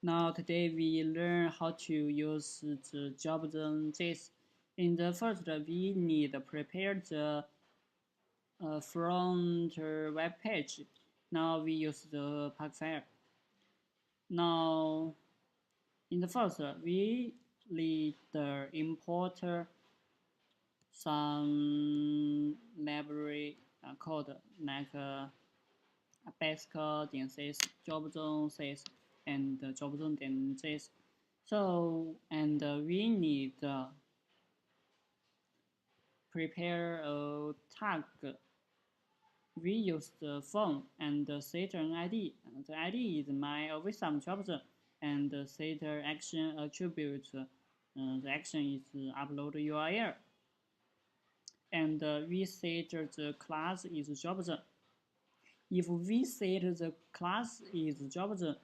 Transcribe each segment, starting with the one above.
Now today we learn how to use the dropzone.js. In the first, we need to prepare the front web page. Now we use the pack file. Now in the first, we need to import some library code like basic.cs, dropzone.js, and dropzone.js. So, and we need prepare a tag. We use the phone and set an ID. The ID is my some dropzone and set action attribute. The action is upload URL. And we set the class is dropzone. If we set the class is dropzone,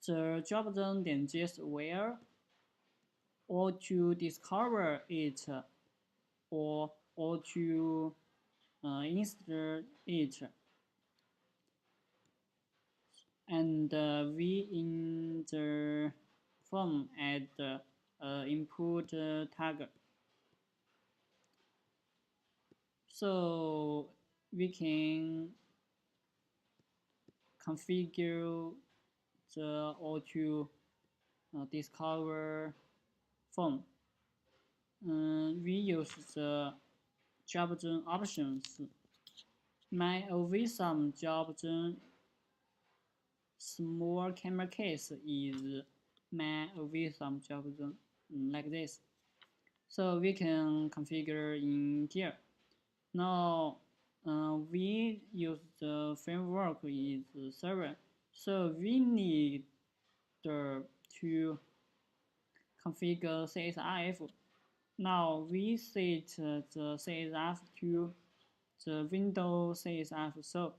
the dropzone.js will or to discover it or to install it, and we in the form add input tag, so we can configure the auto discover form. We use the dropzone options. My some dropzone small camera case is my some dropzone like this. So we can configure in here. Now we use the framework is server. So we need to configure CSRF. Now we set the CSRF to the Windows CSRF. So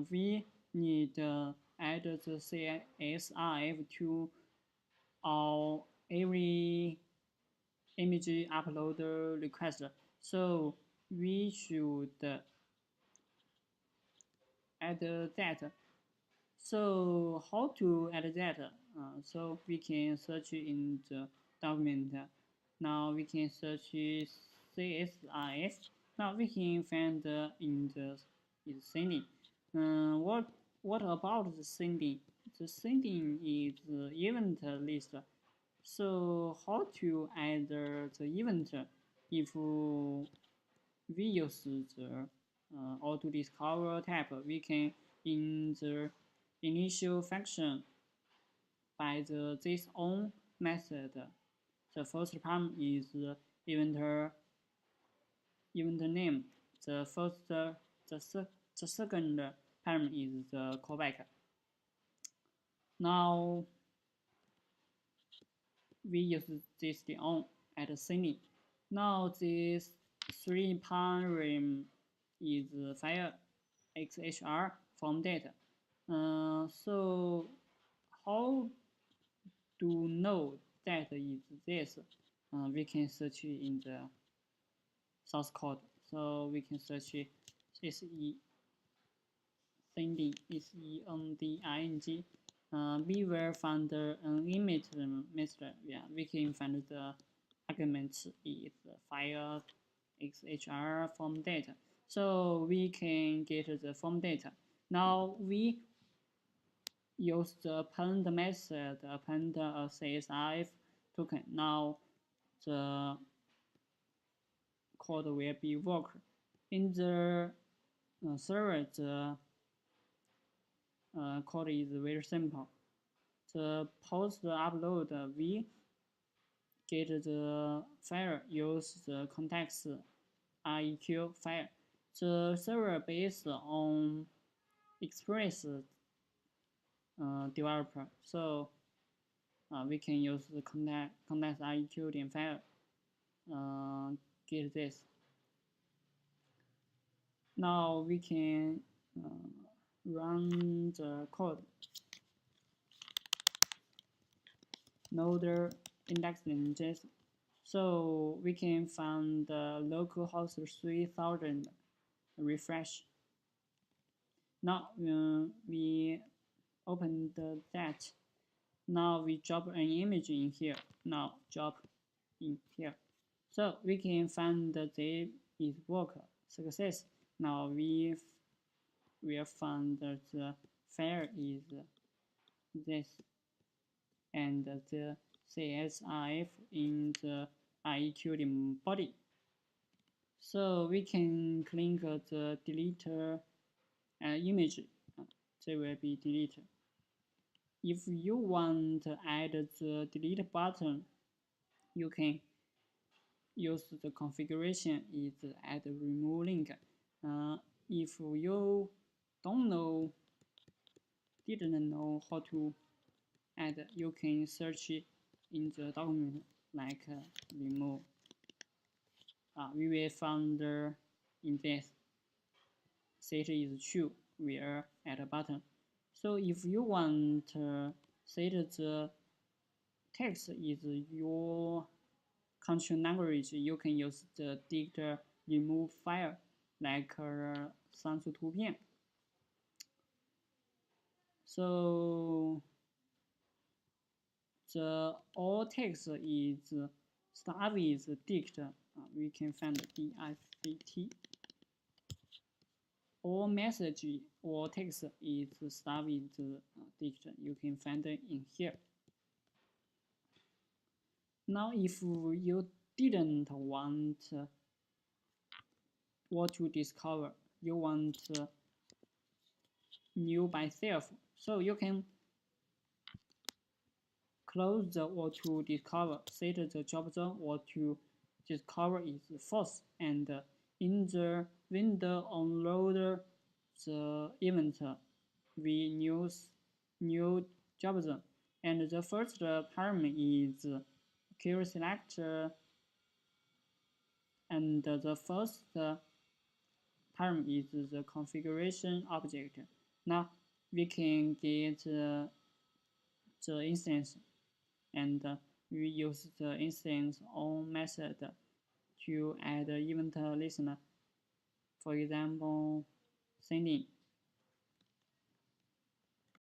we need add the CSRF to our every image upload request. So we should add that. So how to add that? So we can search in the document. Now we can search CSRF. Now we can find in the sending. What about the sending? The sending is the event list. So how to add the event if we use the auto discover type, we can in the initial function by the this on method. The first parameter is event name. The second parameter is the callback. Now we use this the on at sending. Now this three parameter is file XHR form data. So how to know that is this? We can search in the source code. So we can search sending SENDING. We will find an image method. Yeah, we can find the argument is file XHR form data. So we can get the form data. Now we use the append method, append a CSRF token. Now the code will be work. In the server, the code is very simple. The post upload, we get the file, use the context REQ file. The server based on Express developer, so we can use the context REQ file. Get this. Now we can run the code. Node index.js. So we can find the localhost 3000 refresh. Now we open that. Now we drop an image in here. Now drop in here. So we can find that it work success. Now we will find that the file is this and the CSRF in the IEQD body. So we can click the delete image. They will be deleted. If you want to add the delete button, you can use the configuration is add remove link. If you don't know, didn't know how to add, you can search in the document like remove. We will find in this set is true, we'll add a button. So if you want set the text is your country language, you can use the dict remove file like 删除图片. So the all text is start with dict. We can find dict. All message or text is start with dict. You can find it in here. Now, if you didn't want what to discover, you want new by self, so you can close the what to discover, set the job zone what to discover is false, and in the window unload the event we new job zone, and the first parameter is query selector, and the first parameter is the configuration object. Now we can get the instance, and we use the instance on method to add event listener. For example, sending.